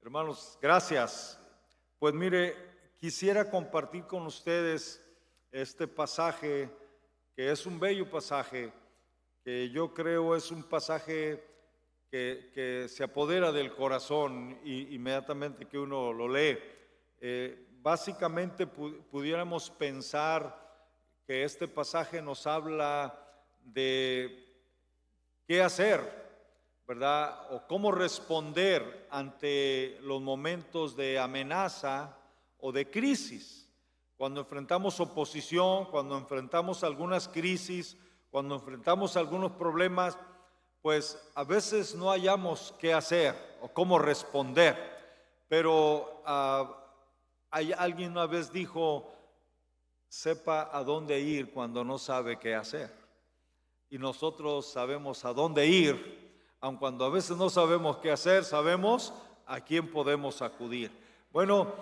Hermanos, gracias. Pues mire, quisiera compartir con ustedes este pasaje, que es un bello pasaje, que yo creo es un pasaje que se apodera del corazón inmediatamente que uno lo lee. Básicamente pudiéramos pensar que este pasaje nos habla de qué hacer, ¿verdad? O cómo responder ante los momentos de amenaza o de crisis. Cuando enfrentamos oposición, cuando enfrentamos algunas crisis, cuando enfrentamos algunos problemas, pues a veces no hallamos qué hacer o cómo responder. Pero alguien una vez dijo, sepa a dónde ir cuando no sabe qué hacer. Y nosotros sabemos a dónde ir. Aun cuando a veces no sabemos qué hacer, sabemos a quién podemos acudir. Bueno,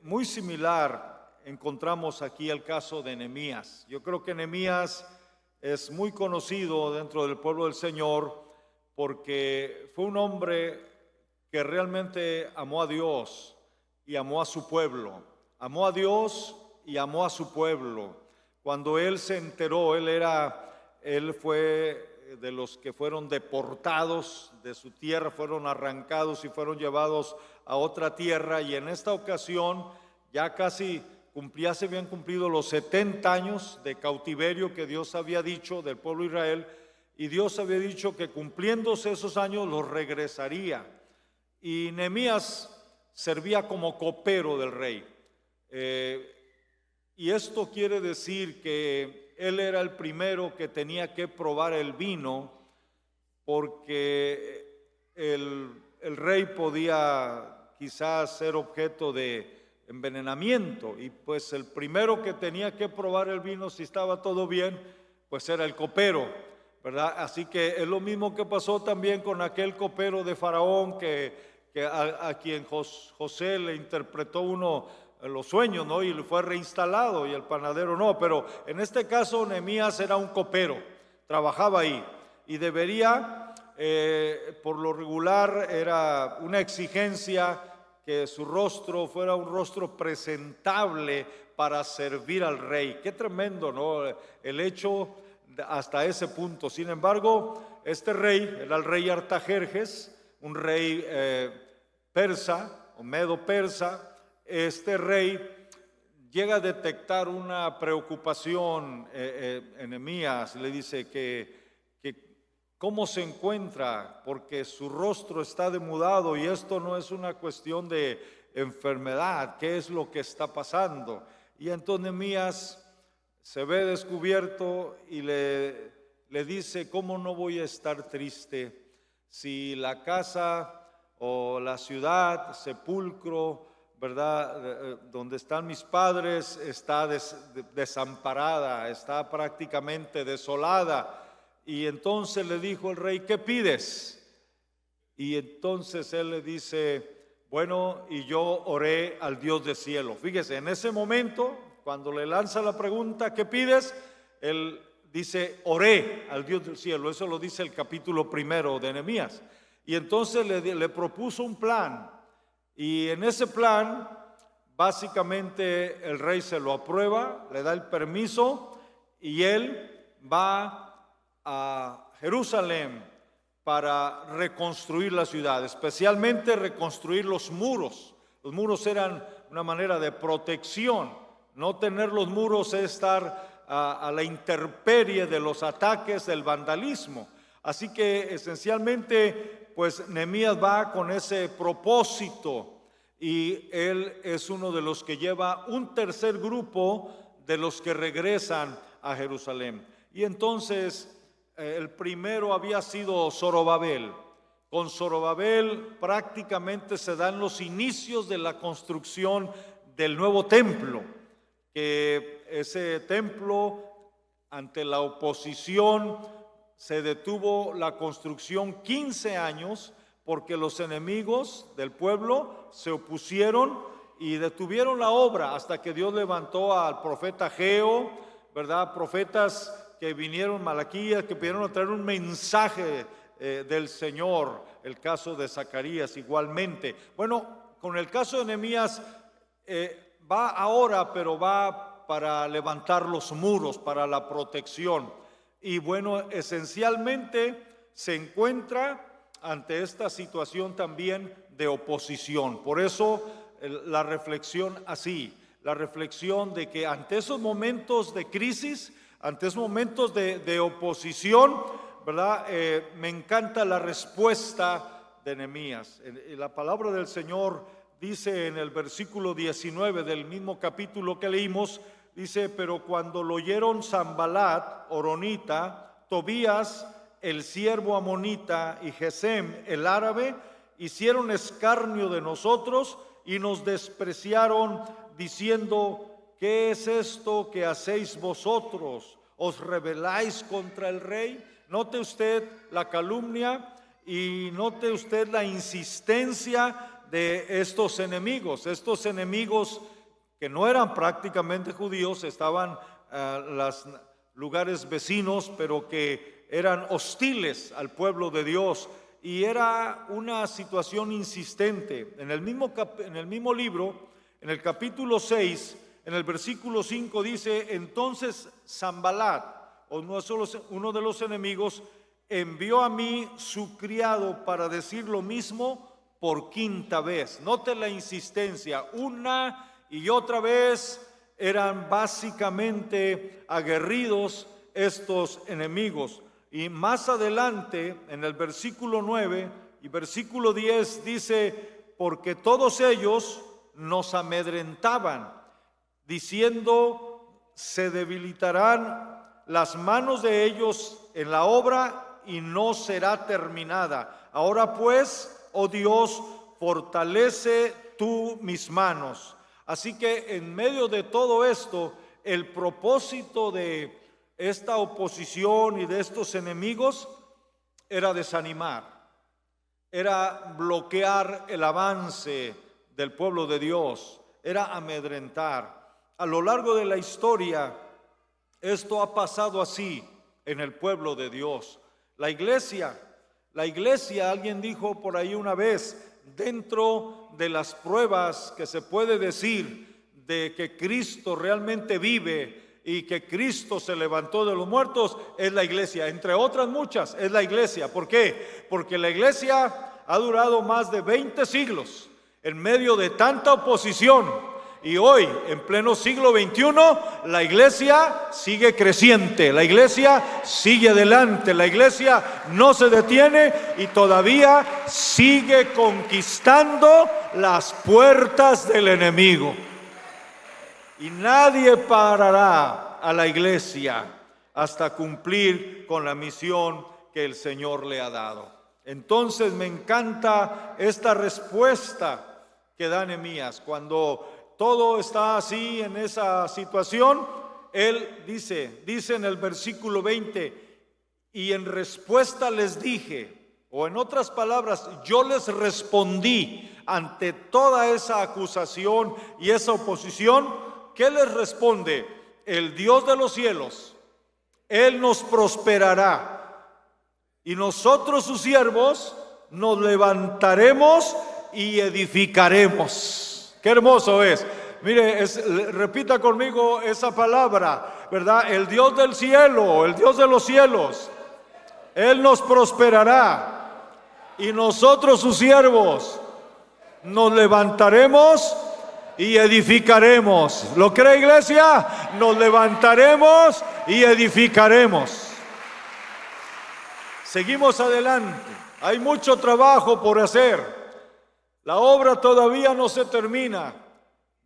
muy similar encontramos aquí el caso de Nehemías. Yo creo que Nehemías es muy conocido dentro del pueblo del Señor porque fue un hombre que realmente amó a Dios y amó a su pueblo. Amó a Dios y amó a su pueblo. Cuando él se enteró, él fue de los que fueron deportados de su tierra, fueron arrancados y fueron llevados a otra tierra, y en esta ocasión ya casi se habían cumplido los 70 años de cautiverio que Dios había dicho del pueblo de Israel, y Dios había dicho que cumpliéndose esos años los regresaría, y Nehemías servía como copero del rey, y esto quiere decir que él era el primero que tenía que probar el vino, porque el rey podía quizás ser objeto de envenenamiento, y pues el primero que tenía que probar el vino, si estaba todo bien, pues era el copero, ¿verdad? Así que es lo mismo que pasó también con aquel copero de Faraón a quien José le interpretó los sueños, ¿no? Y fue reinstalado, y el panadero no. Pero en este caso Nehemías era un copero, trabajaba ahí, y debería, por lo regular, era una exigencia que su rostro fuera un rostro presentable para servir al rey. Qué tremendo, ¿no? El hecho hasta ese punto. Sin embargo, este rey era el rey Artajerjes, un rey persa o medo-persa. Este rey llega a detectar una preocupación en Nehemías, le dice que cómo se encuentra, porque su rostro está demudado, y esto no es una cuestión de enfermedad, ¿qué es lo que está pasando? Y entonces Nehemías se ve descubierto y le dice, ¿cómo no voy a estar triste si la casa o la ciudad, sepulcro, ¿verdad?, donde están mis padres, está desamparada, está prácticamente desolada? Y entonces le dijo el rey, ¿qué pides? Y entonces él le dice, bueno, y yo oré al Dios del cielo. Fíjese, en ese momento, cuando le lanza la pregunta, ¿qué pides?, él dice, oré al Dios del cielo. Eso lo dice el capítulo 1 de Nehemías. Y entonces le propuso un plan. Y en ese plan, básicamente el rey se lo aprueba, le da el permiso, y él va a Jerusalén para reconstruir la ciudad, especialmente reconstruir los muros. Los muros eran una manera de protección. No tener los muros es estar a la intemperie de los ataques del vandalismo. Así que esencialmente, pues Nehemías va con ese propósito, y él es uno de los que lleva un tercer grupo de los que regresan a Jerusalén. Y entonces el primero había sido Zorobabel. Con Zorobabel prácticamente se dan los inicios de la construcción del nuevo templo, que ese templo, ante la oposición, se detuvo la construcción 15 años porque los enemigos del pueblo se opusieron y detuvieron la obra hasta que Dios levantó al profeta Ageo, ¿verdad? Profetas que vinieron, Malaquías, que vinieron a traer un mensaje del Señor, el caso de Zacarías igualmente. Bueno, con el caso de Nehemías va ahora, pero va para levantar los muros, para la protección. Y bueno, esencialmente se encuentra ante esta situación también de oposición. Por eso la reflexión así, la reflexión de que ante esos momentos de crisis, ante esos momentos de oposición, ¿verdad? Me encanta la respuesta de Nehemías. La palabra del Señor dice en el versículo 19 del mismo capítulo que leímos, dice: pero cuando lo oyeron Sanballat, horonita, Tobías, el siervo amonita, y Gesem, el árabe, hicieron escarnio de nosotros y nos despreciaron, diciendo: ¿qué es esto que hacéis vosotros? ¿Os rebeláis contra el rey? Note usted la calumnia y note usted la insistencia de estos enemigos que no eran prácticamente judíos, estaban los lugares vecinos, pero que eran hostiles al pueblo de Dios. Y era una situación insistente. En el mismo libro, en el capítulo 6, en el versículo 5 dice: entonces Sanballat, uno de los enemigos, envió a mí su criado para decir lo mismo por quinta vez. Note la insistencia, una y otra vez. Eran básicamente aguerridos estos enemigos. Y más adelante, en el versículo 9 y versículo 10 dice: porque todos ellos nos amedrentaban, diciendo: se debilitarán las manos de ellos en la obra y no será terminada. Ahora pues, oh Dios, fortalece tú mis manos. Así que en medio de todo esto, el propósito de esta oposición y de estos enemigos era desanimar, era bloquear el avance del pueblo de Dios, era amedrentar. A lo largo de la historia, esto ha pasado así en el pueblo de Dios. La iglesia, alguien dijo por ahí una vez, dentro de las pruebas que se puede decir de que Cristo realmente vive y que Cristo se levantó de los muertos, es la iglesia. Entre otras muchas, es la iglesia. ¿Por qué? Porque la iglesia ha durado más de 20 siglos en medio de tanta oposición. Y hoy, en pleno siglo XXI, la iglesia sigue creciente, la iglesia sigue adelante, la iglesia no se detiene y todavía sigue conquistando las puertas del enemigo. Y nadie parará a la iglesia hasta cumplir con la misión que el Señor le ha dado. Entonces me encanta esta respuesta que da Nehemías. Cuando todo está así en esa situación, él dice en el versículo 20: y en respuesta les dije, o en otras palabras, yo les respondí ante toda esa acusación y esa oposición. ¿Qué les responde? El Dios de los cielos, Él nos prosperará, y nosotros sus siervos nos levantaremos y edificaremos. Qué hermoso es. Mire, repita conmigo esa palabra, ¿verdad? El Dios del cielo, el Dios de los cielos, Él nos prosperará y nosotros sus siervos nos levantaremos y edificaremos. ¿Lo cree, iglesia? Nos levantaremos y edificaremos. Seguimos adelante. Hay mucho trabajo por hacer. La obra todavía no se termina.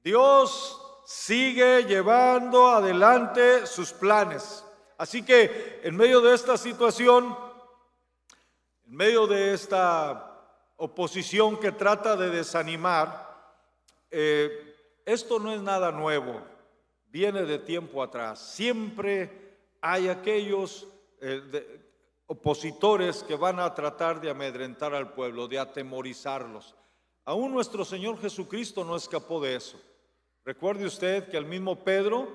Dios sigue llevando adelante sus planes. Así que en medio de esta situación, en medio de esta oposición que trata de desanimar, esto no es nada nuevo, viene de tiempo atrás. Siempre hay aquellos opositores que van a tratar de amedrentar al pueblo, de atemorizarlos. Aún nuestro Señor Jesucristo no escapó de eso. Recuerde usted que el mismo Pedro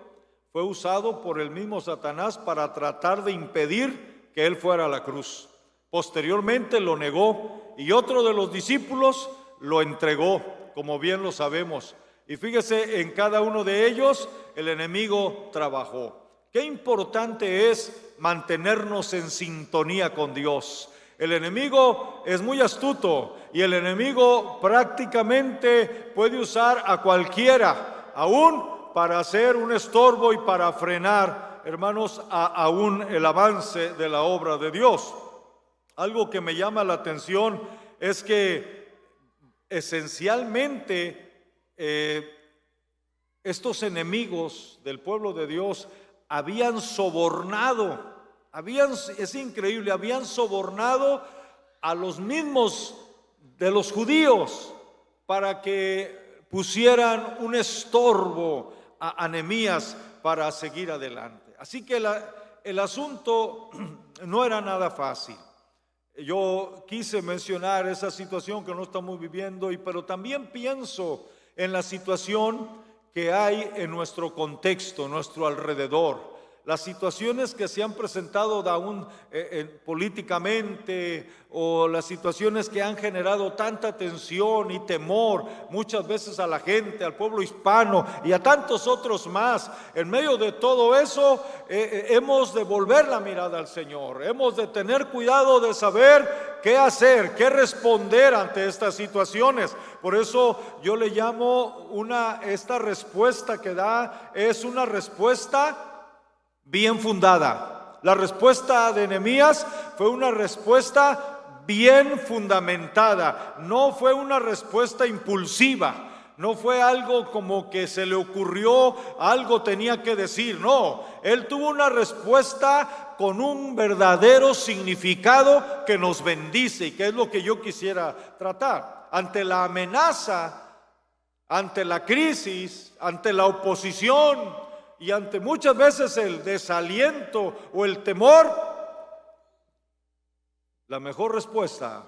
fue usado por el mismo Satanás para tratar de impedir que él fuera a la cruz. Posteriormente lo negó y otro de los discípulos lo entregó, como bien lo sabemos. Y fíjese, en cada uno de ellos el enemigo trabajó. Qué importante es mantenernos en sintonía con Dios. El enemigo es muy astuto y el enemigo prácticamente puede usar a cualquiera, aún para hacer un estorbo y para frenar, hermanos, aún el avance de la obra de Dios. Algo que me llama la atención es que esencialmente estos enemigos del pueblo de Dios habían sobornado, es increíble, habían sobornado a los mismos de los judíos para que pusieran un estorbo a Nehemías para seguir adelante. Así que el asunto no era nada fácil. Yo quise mencionar esa situación que no estamos viviendo, pero también pienso en la situación que hay en nuestro contexto, nuestro alrededor. Las situaciones que se han presentado aún políticamente, o las situaciones que han generado tanta tensión y temor muchas veces a la gente, al pueblo hispano y a tantos otros más. En medio de todo eso hemos de volver la mirada al Señor, hemos de tener cuidado de saber qué hacer, qué responder ante estas situaciones. Por eso yo le llamo esta respuesta que da es una respuesta bien fundada. La respuesta de Nehemías fue una respuesta bien fundamentada, no fue una respuesta impulsiva, no fue algo como que se le ocurrió, algo tenía que decir, no, él tuvo una respuesta con un verdadero significado que nos bendice y que es lo que yo quisiera tratar. Ante la amenaza, ante la crisis, ante la oposición, y ante muchas veces el desaliento o el temor, la mejor respuesta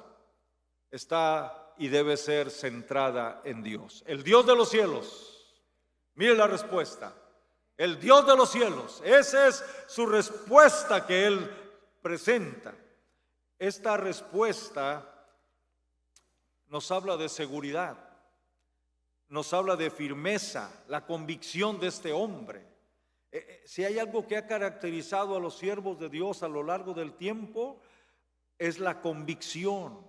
está y debe ser centrada en Dios, el Dios de los cielos. Mire la respuesta, el Dios de los cielos, esa es su respuesta que Él presenta. Esta respuesta nos habla de seguridad, nos habla de firmeza, la convicción de este hombre. Si hay algo que ha caracterizado a los siervos de Dios a lo largo del tiempo, es la convicción.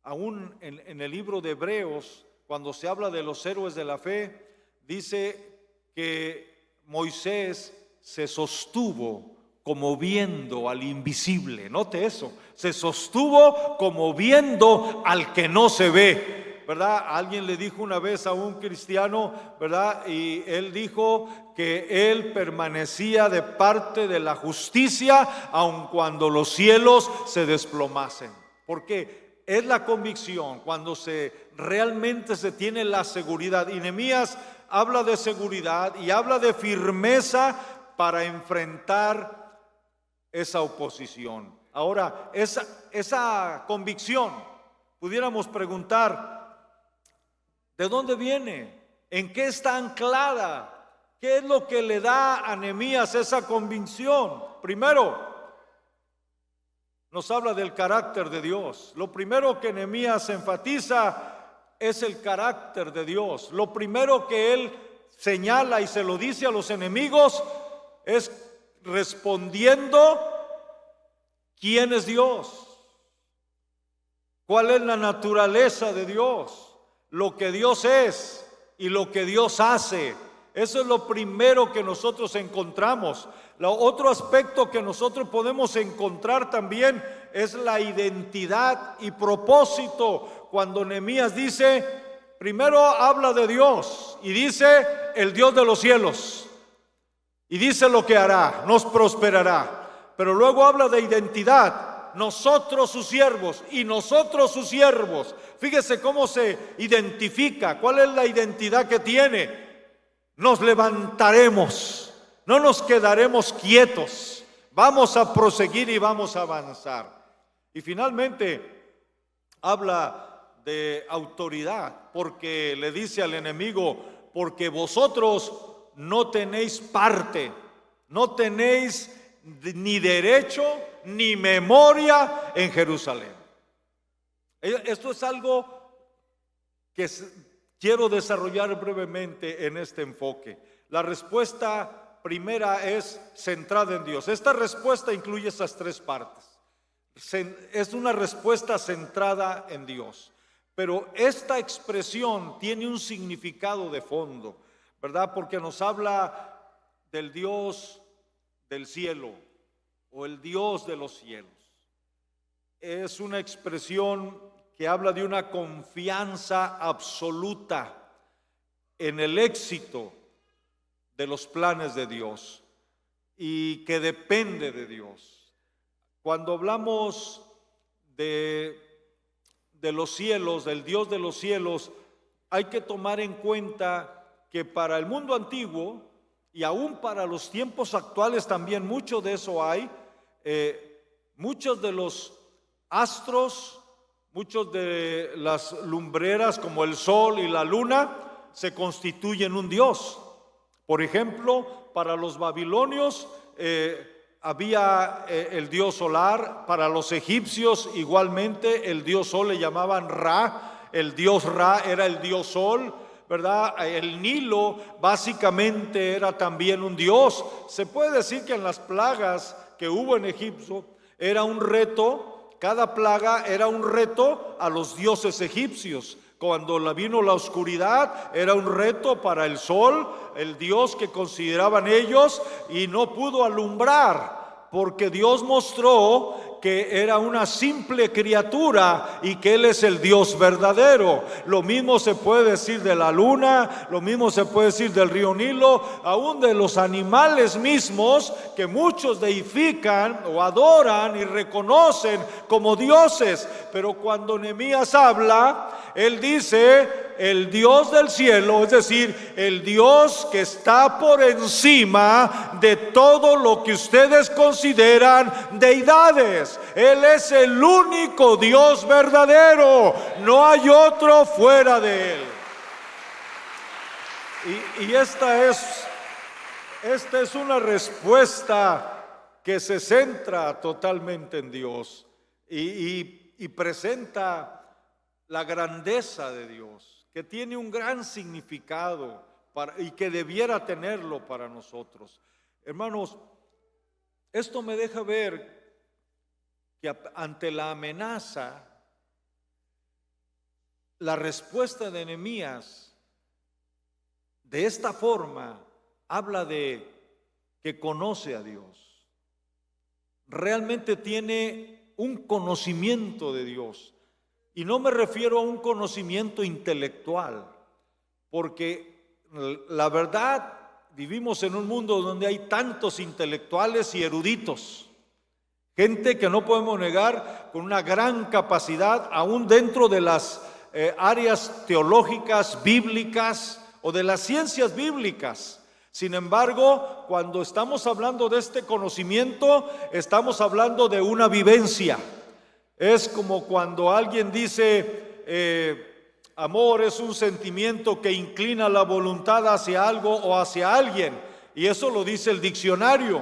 Aún en el libro de Hebreos, cuando se habla de los héroes de la fe, dice que Moisés se sostuvo como viendo al invisible. Note eso, se sostuvo como viendo al que no se ve. ¿Verdad? Alguien le dijo una vez a un cristiano, ¿verdad? Y él dijo que él permanecía de parte de la justicia aun cuando los cielos se desplomasen. Porque es la convicción cuando realmente se tiene la seguridad. Y Nehemías habla de seguridad y habla de firmeza para enfrentar esa oposición. Ahora, esa convicción, pudiéramos preguntar, ¿de dónde viene? ¿En qué está anclada? ¿Qué es lo que le da a Nehemías esa convicción? Primero, nos habla del carácter de Dios. Lo primero que Nehemías enfatiza es el carácter de Dios. Lo primero que él señala y se lo dice a los enemigos es respondiendo quién es Dios, cuál es la naturaleza de Dios, lo que Dios es y lo que Dios hace. Eso es lo primero que nosotros encontramos. Otro aspecto que nosotros podemos encontrar también es la identidad y propósito. Cuando Nehemías dice, primero habla de Dios y dice el Dios de los cielos, y dice lo que hará, nos prosperará, pero luego habla de identidad. Nosotros sus siervos y nosotros sus siervos. Fíjese cómo se identifica, cuál es la identidad que tiene. Nos levantaremos, no nos quedaremos quietos, vamos a proseguir y vamos a avanzar. Y finalmente habla de autoridad, porque le dice al enemigo, porque vosotros no tenéis parte, no tenéis ni derecho ni memoria en Jerusalén. Esto es algo que quiero desarrollar brevemente en este enfoque. La respuesta primera es centrada en Dios. Esta respuesta incluye esas tres partes. Es una respuesta centrada en Dios. Pero esta expresión tiene un significado de fondo, ¿verdad? Porque nos habla del Dios del cielo o el Dios de los cielos. Es una expresión que habla de una confianza absoluta en el éxito de los planes de Dios y que depende de Dios. Cuando hablamos de los cielos, del Dios de los cielos, hay que tomar en cuenta que para el mundo antiguo y aún para los tiempos actuales también mucho de eso hay. Muchos de los astros, muchos de las lumbreras como el sol y la luna se constituyen un Dios. Por ejemplo, para los babilonios había el dios solar, para los egipcios igualmente el dios sol le llamaban Ra, el dios Ra era el dios sol, ¿verdad? El Nilo básicamente era también un dios. Se puede decir que en las plagas que hubo en Egipto era un reto, cada plaga era un reto a los dioses egipcios. Cuando vino la oscuridad, era un reto para el sol, el dios que consideraban ellos, y no pudo alumbrar, porque Dios mostró que era una simple criatura y que Él es el Dios verdadero. Lo mismo se puede decir de la luna, lo mismo se puede decir del río Nilo, aún de los animales mismos que muchos deifican o adoran y reconocen como dioses. Pero cuando Nehemías habla, él dice el Dios del cielo, es decir, el Dios que está por encima de todo lo que ustedes consideran deidades. Él es el único Dios verdadero, no hay otro fuera de Él. Y esta es una respuesta que se centra totalmente en Dios y presenta la grandeza de Dios, que tiene un gran significado y que debiera tenerlo para nosotros. Hermanos, esto me deja ver que ante la amenaza, la respuesta de Nehemías de esta forma habla de que conoce a Dios. Realmente tiene un conocimiento de Dios. Y no me refiero a un conocimiento intelectual, porque la verdad, vivimos en un mundo donde hay tantos intelectuales y eruditos, gente que no podemos negar con una gran capacidad, aún dentro de las áreas teológicas, bíblicas o de las ciencias bíblicas. Sin embargo, cuando estamos hablando de este conocimiento, estamos hablando de una vivencia. Es como cuando alguien dice, amor es un sentimiento que inclina la voluntad hacia algo o hacia alguien. Y eso lo dice el diccionario.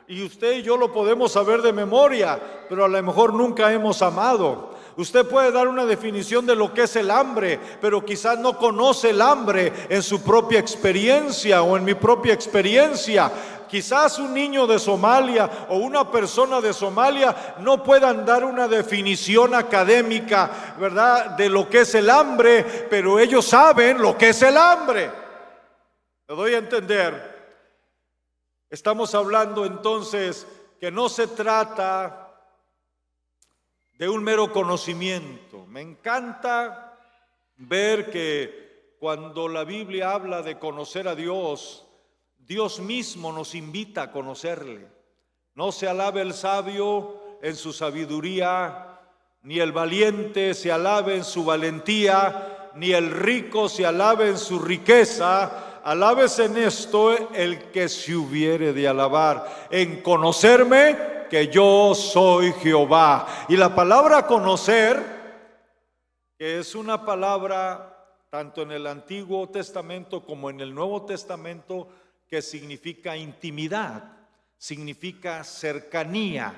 Y usted y yo lo podemos saber de memoria, pero a lo mejor nunca hemos amado. Usted puede dar una definición de lo que es el hambre, pero quizás no conoce el hambre en su propia experiencia o en mi propia experiencia. Quizás un niño de Somalia o una persona de Somalia no puedan dar una definición académica, ¿verdad?, de lo que es el hambre, pero ellos saben lo que es el hambre. ¿Me doy a entender? Estamos hablando entonces que no se trata de un mero conocimiento. Me encanta ver que cuando la Biblia habla de conocer a Dios, Dios mismo nos invita a conocerle. No se alabe el sabio en su sabiduría, ni el valiente se alabe en su valentía, ni el rico se alabe en su riqueza. Alabes en esto el que se hubiere de alabar, en conocerme que yo soy Jehová. Y la palabra conocer, que es una palabra tanto en el Antiguo Testamento como en el Nuevo Testamento, que significa intimidad, significa cercanía.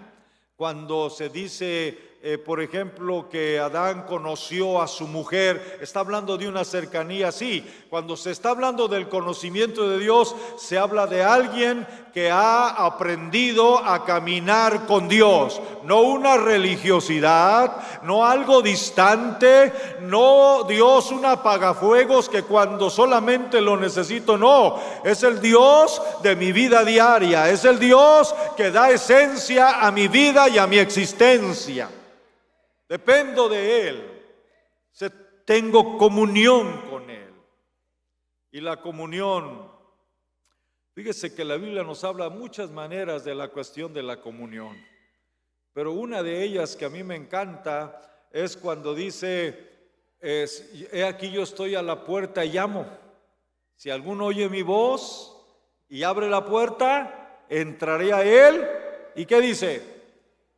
Cuando se dice, por ejemplo, que Adán conoció a su mujer, está hablando de una cercanía, sí. Cuando se está hablando del conocimiento de Dios, se habla de alguien que ha aprendido a caminar con Dios. No una religiosidad, no algo distante, no Dios un apagafuegos que cuando solamente lo necesito, no. Es el Dios de mi vida diaria, es el Dios que da esencia a mi vida y a mi existencia. Dependo de Él, tengo comunión con Él. Y la comunión, fíjese que la Biblia nos habla muchas maneras de la cuestión de la comunión, pero una de ellas que a mí me encanta es cuando dice, he aquí yo estoy a la puerta y llamo. Si alguno oye mi voz y abre la puerta, entraré a Él. ¿Y qué dice?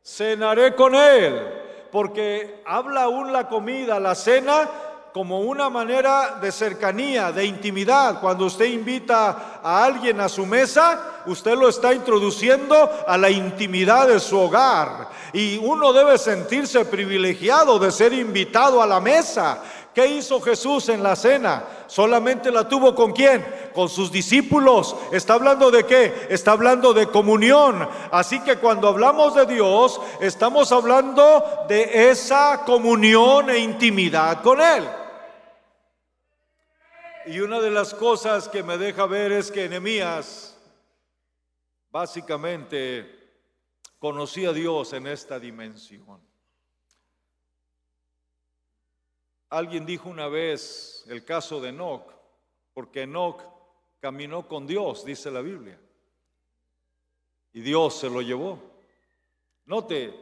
Cenaré con Él. Porque habla aún la comida, la cena, como una manera de cercanía, de intimidad. Cuando usted invita a alguien a su mesa, usted lo está introduciendo a la intimidad de su hogar. Y uno debe sentirse privilegiado de ser invitado a la mesa. ¿Qué hizo Jesús en la cena? ¿Solamente la tuvo con quién? Con sus discípulos. ¿Está hablando de qué? Está hablando de comunión. Así que cuando hablamos de Dios, estamos hablando de esa comunión e intimidad con Él. Y una de las cosas que me deja ver es que Nehemías básicamente conocía a Dios en esta dimensión. Alguien dijo una vez el caso de Enoc, porque Enoc caminó con Dios, dice la Biblia, y Dios se lo llevó. Note,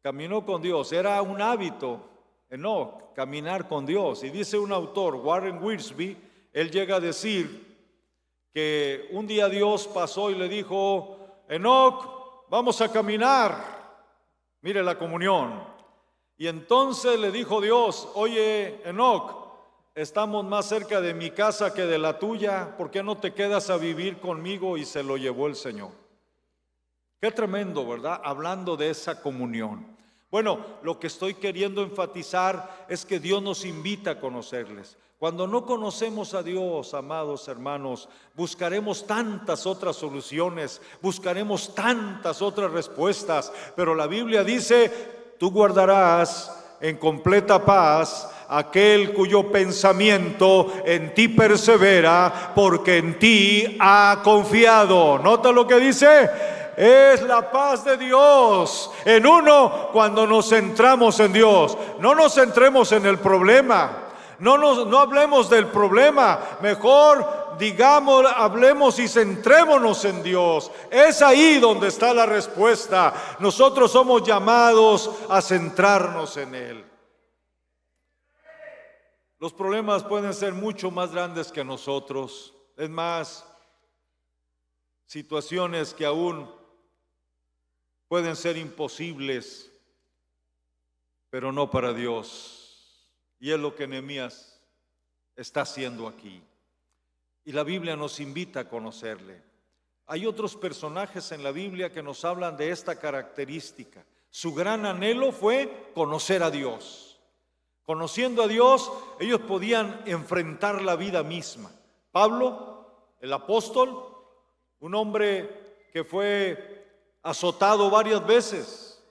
caminó con Dios, era un hábito, Enoc, caminar con Dios. Y dice un autor, Warren Wiersbe, él llega a decir que un día Dios pasó y le dijo, Enoc, vamos a caminar. Mire la comunión. Y entonces le dijo Dios, oye, Enoc, estamos más cerca de mi casa que de la tuya, ¿por qué no te quedas a vivir conmigo? Y se lo llevó el Señor. Qué tremendo, ¿verdad? Hablando de esa comunión. Bueno, lo que estoy queriendo enfatizar es que Dios nos invita a conocerles. Cuando no conocemos a Dios, amados hermanos, buscaremos tantas otras soluciones, buscaremos tantas otras respuestas, pero la Biblia dice, tú guardarás en completa paz aquel cuyo pensamiento en ti persevera, porque en ti ha confiado. ¿Nota lo que dice? Es la paz de Dios en uno cuando nos centramos en Dios. No nos centremos en el problema. No hablemos del problema. Mejor digamos, hablemos y centrémonos en Dios. Es ahí donde está la respuesta. Nosotros somos llamados a centrarnos en Él. Los problemas pueden ser mucho más grandes que nosotros. Es más, situaciones que aún pueden ser imposibles, pero no para Dios. Y es lo que Nehemías está haciendo aquí. Y la Biblia nos invita a conocerle. Hay otros personajes en la Biblia que nos hablan de esta característica. Su gran anhelo fue conocer a Dios. Conociendo a Dios, ellos podían enfrentar la vida misma. Pablo, el apóstol, un hombre que fue azotado varias veces,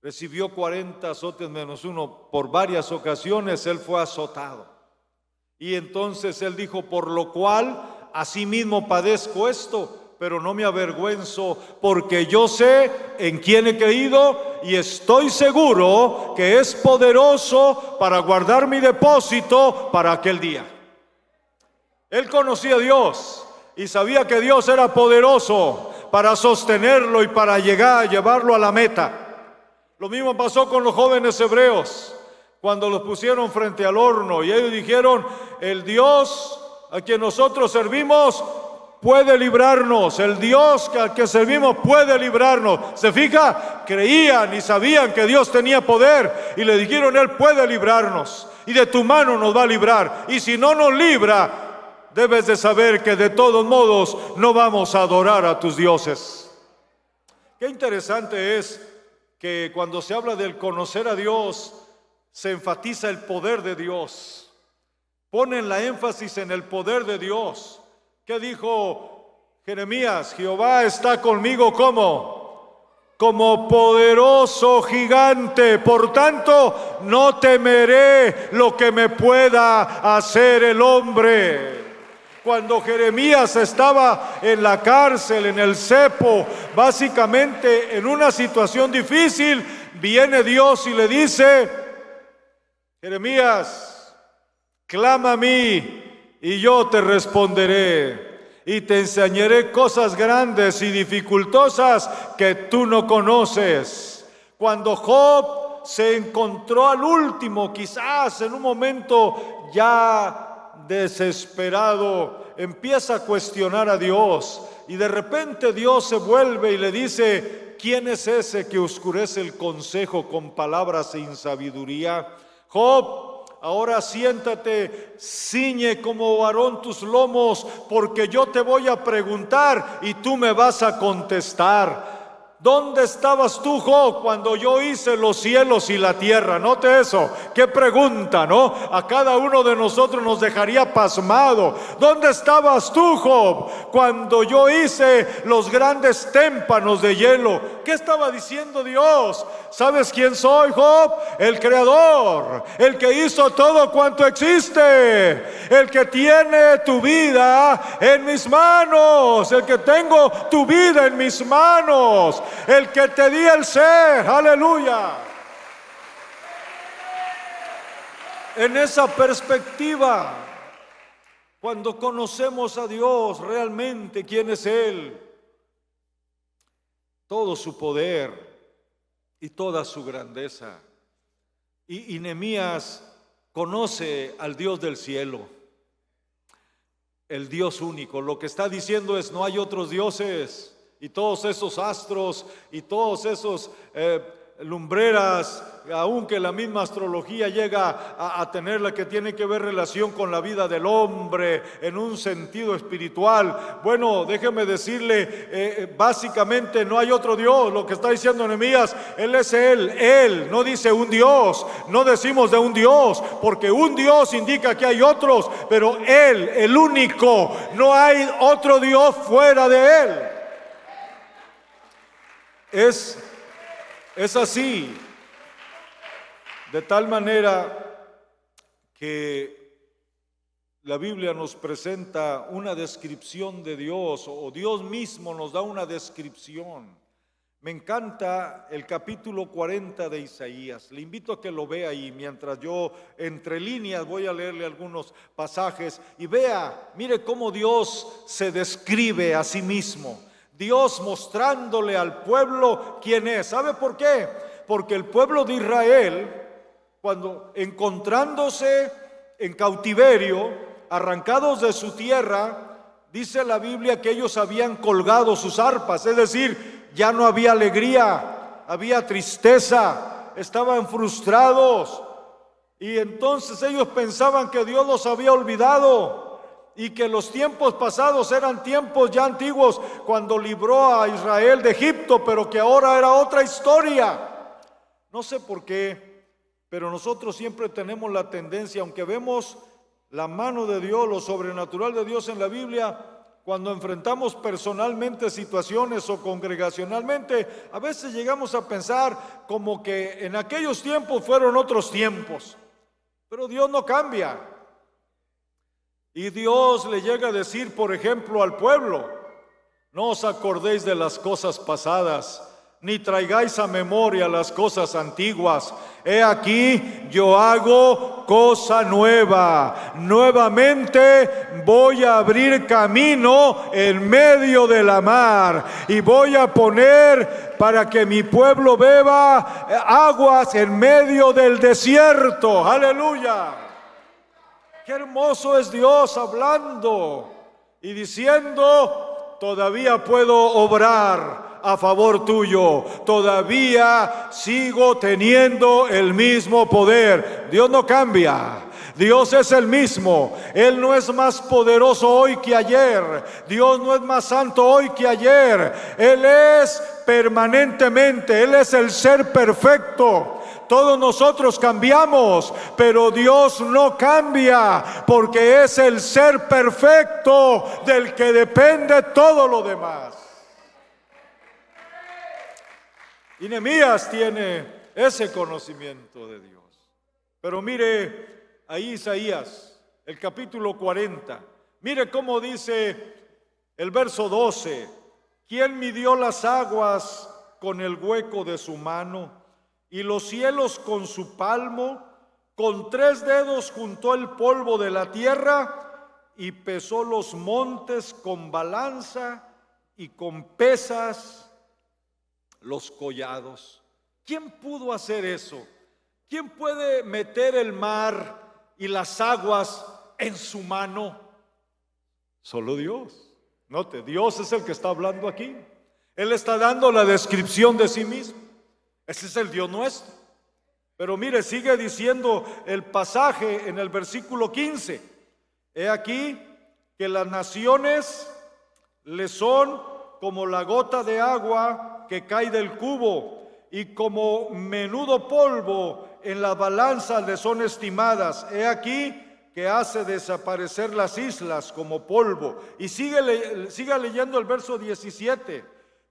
recibió 40 azotes menos uno por varias ocasiones, él fue azotado. Y entonces él dijo, por lo cual asimismo padezco esto, pero no me avergüenzo, porque yo sé en quién he creído y estoy seguro que es poderoso para guardar mi depósito para aquel día. Él conocía a Dios y sabía que Dios era poderoso para sostenerlo y para llevarlo a la meta. Lo mismo pasó con los jóvenes hebreos, cuando los pusieron frente al horno y ellos dijeron, el Dios a quien nosotros servimos puede librarnos, el Dios al que servimos puede librarnos. ¿Se fija? Creían y sabían que Dios tenía poder y le dijeron, Él puede librarnos y de tu mano nos va a librar. Y si no nos libra, debes de saber que de todos modos no vamos a adorar a tus dioses. Qué interesante es que cuando se habla del conocer a Dios, se enfatiza el poder de Dios. Ponen la énfasis en el poder de Dios. ¿Qué dijo Jeremías? Jehová está conmigo como poderoso gigante. Por tanto, no temeré lo que me pueda hacer el hombre. Cuando Jeremías estaba en la cárcel, en el cepo, básicamente en una situación difícil, viene Dios y le dice: Jeremías, clama a mí y yo te responderé y te enseñaré cosas grandes y dificultosas que tú no conoces. Cuando Job se encontró al último, quizás en un momento ya desesperado, empieza a cuestionar a Dios y de repente Dios se vuelve y le dice: ¿quién es ese que oscurece el consejo con palabras sin sabiduría? Job, ahora siéntate, ciñe como varón tus lomos, porque yo te voy a preguntar y tú me vas a contestar. ¿Dónde estabas tú, Job, cuando yo hice los cielos y la tierra? Note eso, qué pregunta, ¿no? A cada uno de nosotros nos dejaría pasmado. ¿Dónde estabas tú, Job, cuando yo hice los grandes témpanos de hielo? ¿Qué estaba diciendo Dios? ¿Sabes quién soy, Job? El Creador, el que hizo todo cuanto existe, el que tiene tu vida en mis manos, el que tengo tu vida en mis manos, el que te di el ser. Aleluya. En esa perspectiva, cuando conocemos a Dios realmente, quién es Él, todo su poder y toda su grandeza. Y Nehemías conoce al Dios del cielo, el Dios único. Lo que está diciendo es: no hay otros dioses. Y todos esos astros y todos esos lumbreras, aunque la misma astrología llega a tener la que tiene que ver relación con la vida del hombre en un sentido espiritual. Bueno, déjeme decirle, básicamente no hay otro Dios. Lo que está diciendo Nehemías, Él es Él no dice un Dios, no decimos de un Dios, porque un Dios indica que hay otros, pero Él, el único, no hay otro Dios fuera de Él. Es así, de tal manera que la Biblia nos presenta una descripción de Dios, o Dios mismo nos da una descripción. Me encanta el capítulo 40 de Isaías. Le invito a que lo vea y mientras yo entre líneas voy a leerle algunos pasajes y vea, mire cómo Dios se describe a sí mismo. Dios mostrándole al pueblo quién es. ¿Sabe por qué? Porque el pueblo de Israel, cuando encontrándose en cautiverio, arrancados de su tierra, dice la Biblia que ellos habían colgado sus arpas, es decir, ya no había alegría, había tristeza, estaban frustrados, y entonces ellos pensaban que Dios los había olvidado y que los tiempos pasados eran tiempos ya antiguos, cuando libró a Israel de Egipto, pero que ahora era otra historia. No sé por qué, pero nosotros siempre tenemos la tendencia, aunque vemos la mano de Dios, lo sobrenatural de Dios en la Biblia, cuando enfrentamos personalmente situaciones o congregacionalmente, a veces llegamos a pensar como que en aquellos tiempos fueron otros tiempos, pero Dios no cambia. Y Dios le llega a decir, por ejemplo, al pueblo: no os acordéis de las cosas pasadas, ni traigáis a memoria las cosas antiguas. He aquí, yo hago cosa nueva. Nuevamente voy a abrir camino en medio de la mar, y voy a poner para que mi pueblo beba aguas en medio del desierto. Aleluya. Qué hermoso es Dios hablando y diciendo: todavía puedo obrar a favor tuyo, todavía sigo teniendo el mismo poder. Dios no cambia, Dios es el mismo. Él no es más poderoso hoy que ayer. Dios no es más santo hoy que ayer. Él es permanentemente. Él es el ser perfecto. Todos nosotros cambiamos, pero Dios no cambia, porque es el ser perfecto del que depende todo lo demás. Y Nehemías tiene ese conocimiento de Dios. Pero mire ahí Isaías, el capítulo 40. Mire cómo dice el verso 12. ¿Quién midió las aguas con el hueco de su mano y los cielos con su palmo? Con 3 dedos juntó el polvo de la tierra y pesó los montes con balanza y con pesas los collados. ¿Quién pudo hacer eso? ¿Quién puede meter el mar y las aguas en su mano? Solo Dios. Note, Dios es el que está hablando aquí. Él está dando la descripción de sí mismo. Ese es el Dios nuestro. Pero mire, sigue diciendo el pasaje en el versículo 15. He aquí que las naciones le son como la gota de agua que cae del cubo, y como menudo polvo en la balanza le son estimadas. He aquí que hace desaparecer las islas como polvo. Y siga leyendo el verso 17.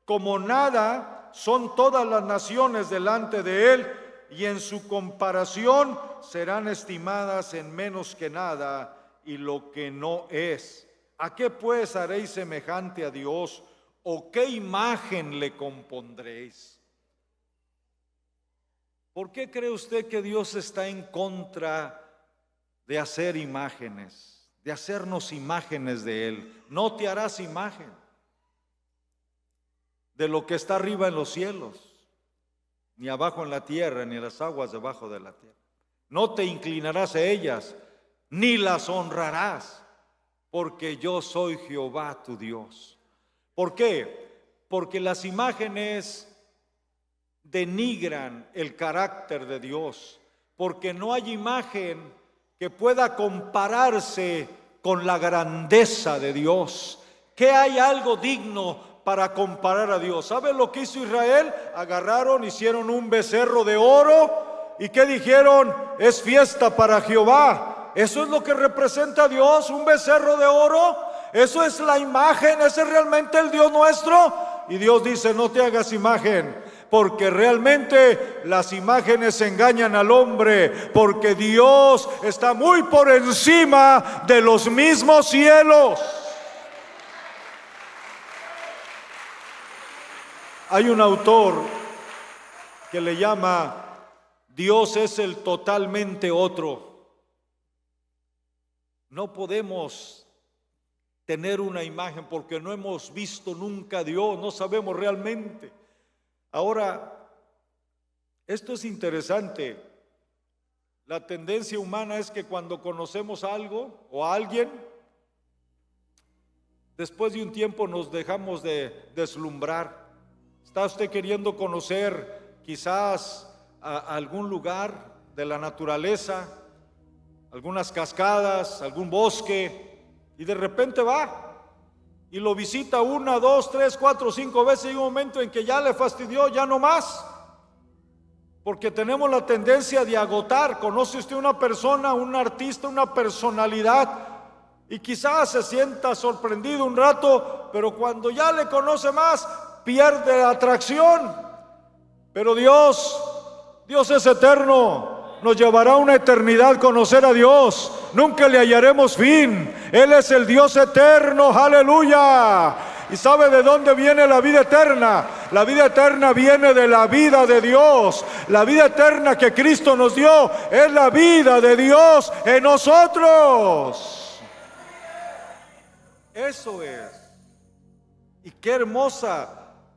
Como nada son todas las naciones delante de él, y en su comparación serán estimadas en menos que nada, y lo que no es. ¿A qué pues haréis semejante a Dios? ¿O qué imagen le compondréis? ¿Por qué cree usted que Dios está en contra de hacer imágenes, de hacernos imágenes de Él? No te harás imagen de lo que está arriba en los cielos, ni abajo en la tierra, ni en las aguas debajo de la tierra. No te inclinarás a ellas, ni las honrarás, porque yo soy Jehová tu Dios. ¿Por qué? Porque las imágenes denigran el carácter de Dios, porque no hay imagen que pueda compararse con la grandeza de Dios. ¿Qué hay algo digno para comparar a Dios? ¿Sabe lo que hizo Israel? Agarraron, hicieron un becerro de oro, ¿y qué dijeron? Es fiesta para Jehová. Eso es lo que representa a Dios, un becerro de oro. Eso es la imagen, ese es realmente el Dios nuestro. Y Dios dice: no te hagas imagen, porque realmente las imágenes engañan al hombre, porque Dios está muy por encima de los mismos cielos. Hay un autor que le llama Dios es el totalmente otro. No podemos tener una imagen porque no hemos visto nunca a Dios, no sabemos realmente. Ahora, esto es interesante. La tendencia humana es que cuando conocemos algo o a alguien, después de un tiempo nos dejamos de deslumbrar. ¿Está usted queriendo conocer quizás a algún lugar de la naturaleza, algunas cascadas, algún bosque? Y de repente va y lo visita 1, 2, 3, 4, 5 veces, y hay un momento en que ya le fastidió, ya no más. Porque tenemos la tendencia de agotar. Conoce usted una persona, un artista, una personalidad, y quizás se sienta sorprendido un rato, pero cuando ya le conoce más, pierde la atracción. Pero Dios es eterno. Nos llevará una eternidad conocer a Dios. Nunca le hallaremos fin. Él es el Dios eterno, aleluya. ¿Y sabe de dónde viene la vida eterna? La vida eterna viene de la vida de Dios. La vida eterna que Cristo nos dio es la vida de Dios en nosotros. Eso es. Y qué hermosa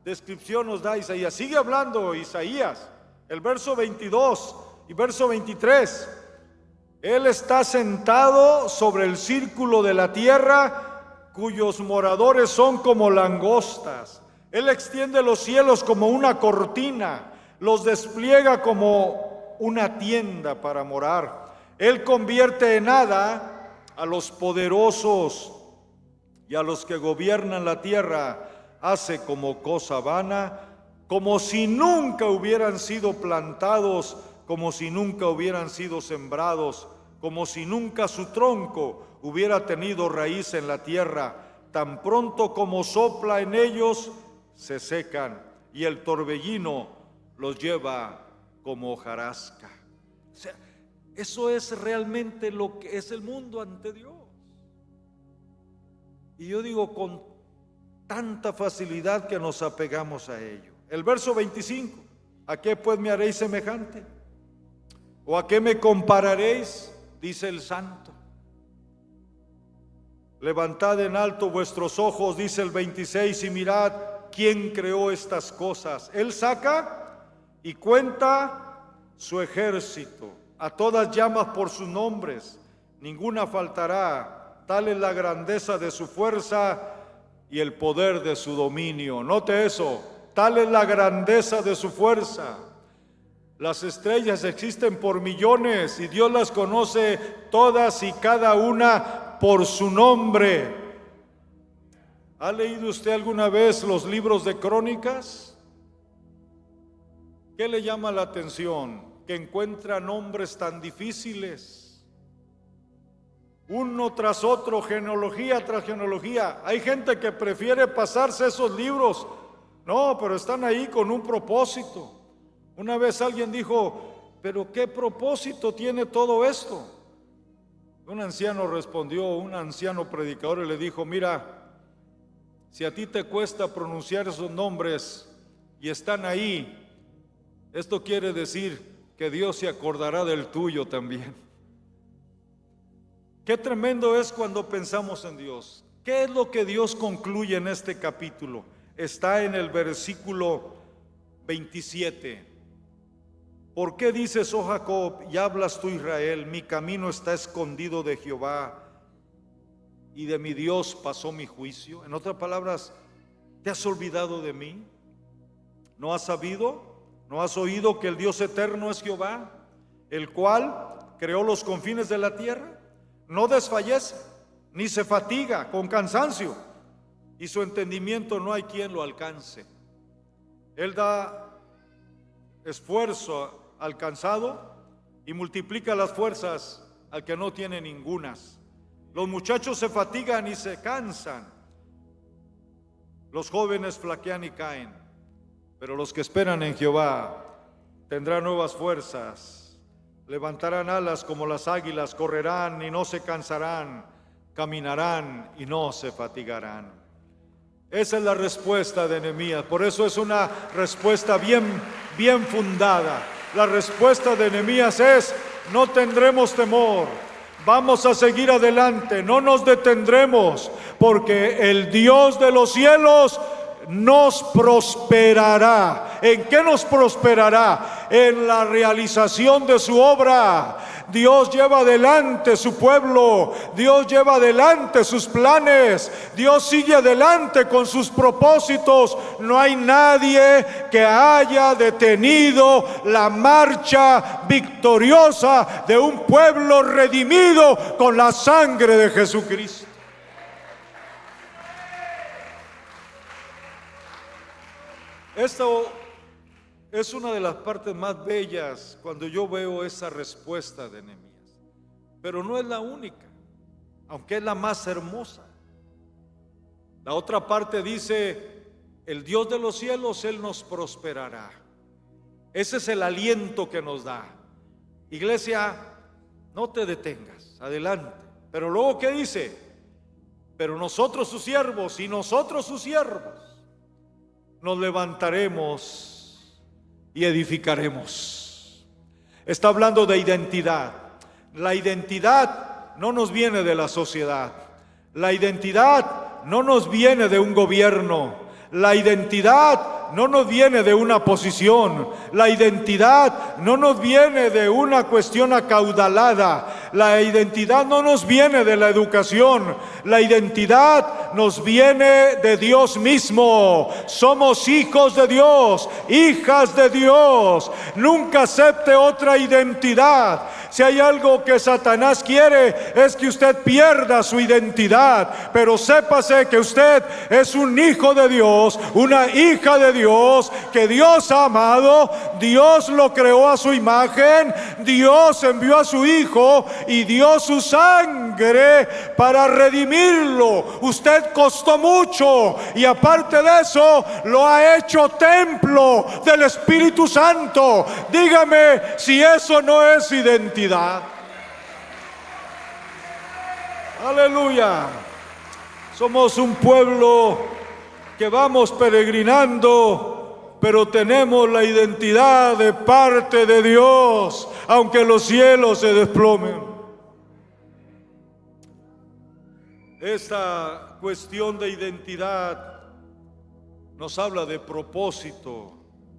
descripción nos da Isaías. Sigue hablando Isaías, el verso 22 y verso 23. Él está sentado sobre el círculo de la tierra, cuyos moradores son como langostas. Él extiende los cielos como una cortina, los despliega como una tienda para morar. Él convierte en nada a los poderosos y a los que gobiernan la tierra, hace como cosa vana, como si nunca hubieran sido plantados, como si nunca hubieran sido sembrados, como si nunca su tronco hubiera tenido raíz en la tierra. Tan pronto como sopla en ellos, se secan, y el torbellino los lleva como hojarasca. O sea, eso es realmente lo que es el mundo ante Dios. Y yo digo con tanta facilidad que nos apegamos a ello. El verso 25, ¿a qué pues me haréis semejante? ¿O a qué me compararéis? Dice el santo. Levantad en alto vuestros ojos, dice el 26, y mirad quién creó estas cosas. Él saca y cuenta su ejército, a todas llamas por sus nombres, ninguna faltará. Tal es la grandeza de su fuerza y el poder de su dominio. Note eso, tal es la grandeza de su fuerza. Las estrellas existen por millones y Dios las conoce todas y cada una por su nombre. ¿Ha leído usted alguna vez los libros de crónicas? ¿Qué le llama la atención? Que encuentra nombres tan difíciles, uno tras otro, genealogía tras genealogía. Hay gente que prefiere pasarse esos libros. No, pero están ahí con un propósito. Una vez alguien dijo, ¿pero qué propósito tiene todo esto? Un anciano respondió, un anciano predicador, y le dijo, mira, si a ti te cuesta pronunciar esos nombres y están ahí, esto quiere decir que Dios se acordará del tuyo también. Qué tremendo es cuando pensamos en Dios. ¿Qué es lo que Dios concluye en este capítulo? Está en el versículo 27. ¿Por qué dices, oh Jacob, y hablas tú, Israel, mi camino está escondido de Jehová, y de mi Dios pasó mi juicio? En otras palabras, ¿te has olvidado de mí? ¿No has sabido? ¿No has oído que el Dios eterno es Jehová, el cual creó los confines de la tierra? No desfallece, ni se fatiga con cansancio, y su entendimiento no hay quien lo alcance. Él da esfuerzo al cansado y multiplica las fuerzas al que no tiene ningunas. Los muchachos se fatigan y se cansan, los jóvenes flaquean y caen, pero los que esperan en Jehová tendrán nuevas fuerzas, levantarán alas como las águilas, correrán y no se cansarán, caminarán y no se fatigarán. Esa es la respuesta de Nehemías. Por eso es una respuesta bien fundada. La respuesta de Nehemías es: no tendremos temor, vamos a seguir adelante, no nos detendremos, porque el Dios de los cielos nos prosperará. ¿En qué nos prosperará? En la realización de su obra. Dios lleva adelante su pueblo, Dios lleva adelante sus planes, Dios sigue adelante con sus propósitos. No hay nadie que haya detenido la marcha victoriosa de un pueblo redimido con la sangre de Jesucristo. Esto es una de las partes más bellas cuando yo veo esa respuesta de Nehemías, pero no es la única, aunque es la más hermosa. La otra parte dice: el Dios de los cielos, Él nos prosperará. Ese es el aliento que nos da. Iglesia, no te detengas, adelante. Pero luego, ¿qué dice? Pero nosotros sus siervos y nosotros sus siervos nos levantaremos y edificaremos. Está hablando de identidad. La identidad no nos viene de la sociedad. La identidad no nos viene de un gobierno. La identidad no nos viene de una posición. La identidad no nos viene de una cuestión acaudalada. La identidad no nos viene de la educación, la identidad nos viene de Dios mismo. Somos hijos de Dios, hijas de Dios. Nunca acepte otra identidad. Si hay algo que Satanás quiere, es que usted pierda su identidad. Pero sépase que usted es un hijo de Dios, una hija de Dios, que Dios ha amado. Dios lo creó a su imagen, Dios envió a su Hijo y dio su sangre para redimirlo. Usted costó mucho y aparte de eso lo ha hecho templo del Espíritu Santo. Dígame si eso no es identidad. Aleluya. Somos un pueblo que vamos peregrinando, pero tenemos la identidad de parte de Dios, aunque los cielos se desplomen. Esta cuestión de identidad nos habla de propósito,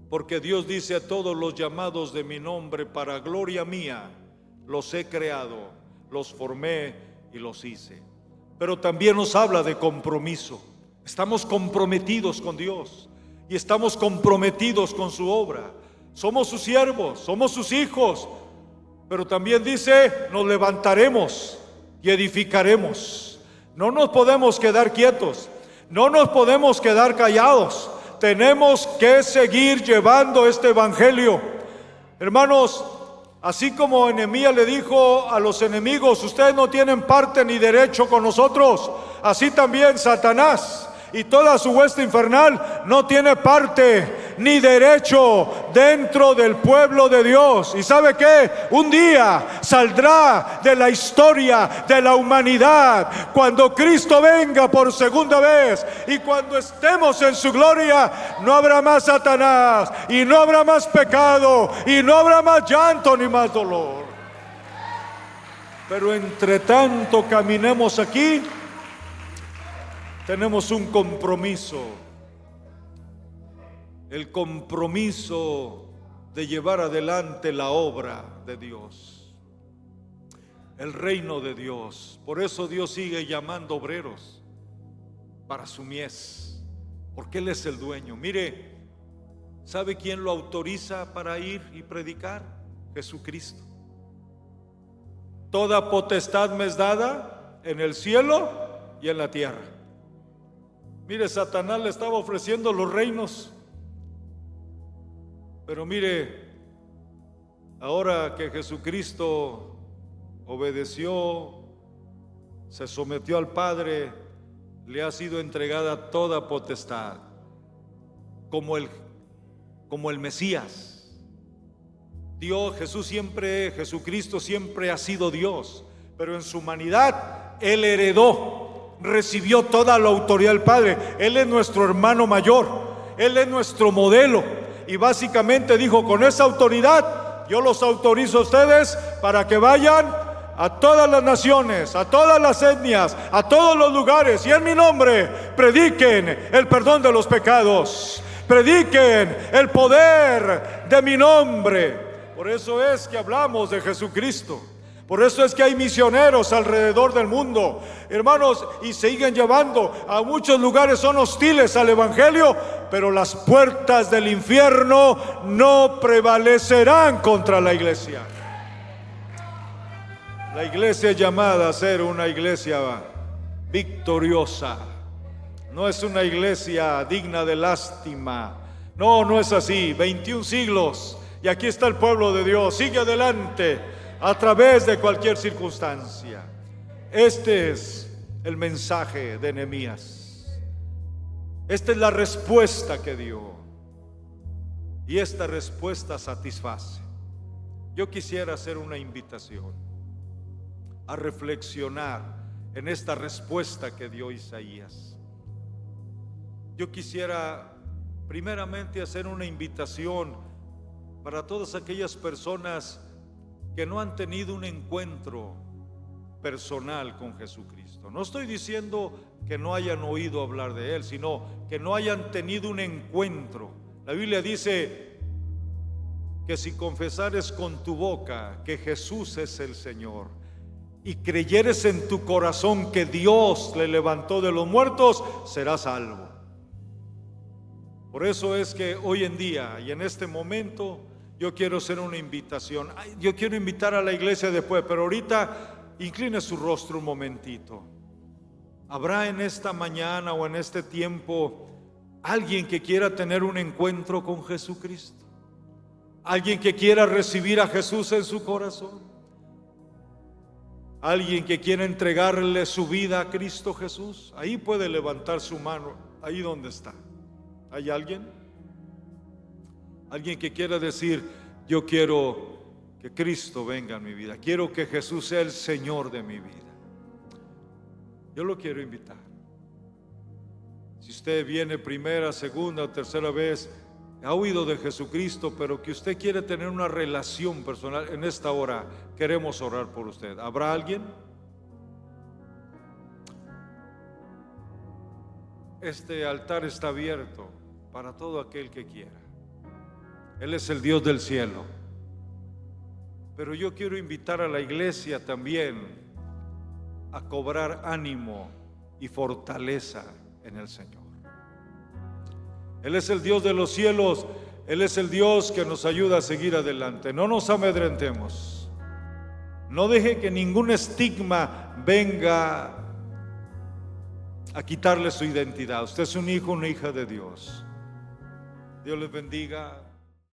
porque Dios dice: a todos los llamados de mi nombre, para gloria mía, los he creado, los formé y los hice. Pero también nos habla de compromiso. Estamos comprometidos con Dios y estamos comprometidos con su obra. Somos sus siervos, somos sus hijos. Pero también dice: nos levantaremos y edificaremos. No nos podemos quedar quietos, no nos podemos quedar callados. Tenemos que seguir llevando este evangelio. Hermanos, así como Nehemías le dijo a los enemigos: ustedes no tienen parte ni derecho con nosotros, así también Satanás y toda su hueste infernal no tiene parte ni derecho dentro del pueblo de Dios. ¿Y sabe qué? Un día saldrá de la historia de la humanidad, cuando Cristo venga por segunda vez y cuando estemos en su gloria. No habrá más Satanás y no habrá más pecado y no habrá más llanto ni más dolor. Pero entre tanto caminemos aquí, tenemos un compromiso, el compromiso de llevar adelante la obra de Dios, el reino de Dios. Por eso Dios sigue llamando obreros para su mies, porque Él es el dueño. Mire, ¿sabe quién lo autoriza para ir y predicar? Jesucristo. Toda potestad me es dada en el cielo y en la tierra. Mire, Satanás le estaba ofreciendo los reinos, pero mire, ahora que Jesucristo obedeció, se sometió al Padre, le ha sido entregada toda potestad, como el Mesías. Jesucristo siempre ha sido Dios, pero en su humanidad Él recibió toda la autoridad del Padre. Él es nuestro hermano mayor, Él es nuestro modelo, y básicamente dijo: con esa autoridad yo los autorizo a ustedes para que vayan a todas las naciones, a todas las etnias, a todos los lugares, y en mi nombre prediquen el perdón de los pecados, prediquen el poder de mi nombre. Por eso es que hablamos de Jesucristo. Por eso es que hay misioneros alrededor del mundo, hermanos, y siguen llevando. A muchos lugares son hostiles al evangelio, pero las puertas del infierno no prevalecerán contra la iglesia. La iglesia es llamada a ser una iglesia victoriosa. No es una iglesia digna de lástima. No, no es así. 21 siglos y aquí está el pueblo de Dios. Sigue adelante a través de cualquier circunstancia. Este es el mensaje de Nehemías. Esta es la respuesta que dio, y esta respuesta satisface. Yo quisiera hacer una invitación a reflexionar en esta respuesta que dio Isaías. Yo quisiera primeramente hacer una invitación para todas aquellas personas que no han tenido un encuentro personal con Jesucristo. No estoy diciendo que no hayan oído hablar de Él, sino que no hayan tenido un encuentro. La Biblia dice que si confesares con tu boca que Jesús es el Señor y creyeres en tu corazón que Dios le levantó de los muertos, serás salvo. Por eso es que hoy en día y en este momento yo quiero hacer una invitación. Yo quiero invitar a la iglesia después, pero ahorita incline su rostro un momentito. ¿Habrá en esta mañana o en este tiempo alguien que quiera tener un encuentro con Jesucristo? ¿Alguien que quiera recibir a Jesús en su corazón? ¿Alguien que quiera entregarle su vida a Cristo Jesús? Ahí puede levantar su mano, ahí donde está. ¿Hay alguien? Alguien que quiera decir: yo quiero que Cristo venga en mi vida, quiero que Jesús sea el Señor de mi vida. Yo lo quiero invitar. Si usted viene primera, segunda o tercera vez, ha oído de Jesucristo, pero que usted quiere tener una relación personal, en esta hora queremos orar por usted. ¿Habrá alguien? Este altar está abierto para todo aquel que quiera. Él es el Dios del cielo. Pero yo quiero invitar a la iglesia también a cobrar ánimo y fortaleza en el Señor. Él es el Dios de los cielos, Él es el Dios que nos ayuda a seguir adelante. No nos amedrentemos. No deje que ningún estigma venga a quitarle su identidad. Usted es un hijo, una hija de Dios. Dios les bendiga.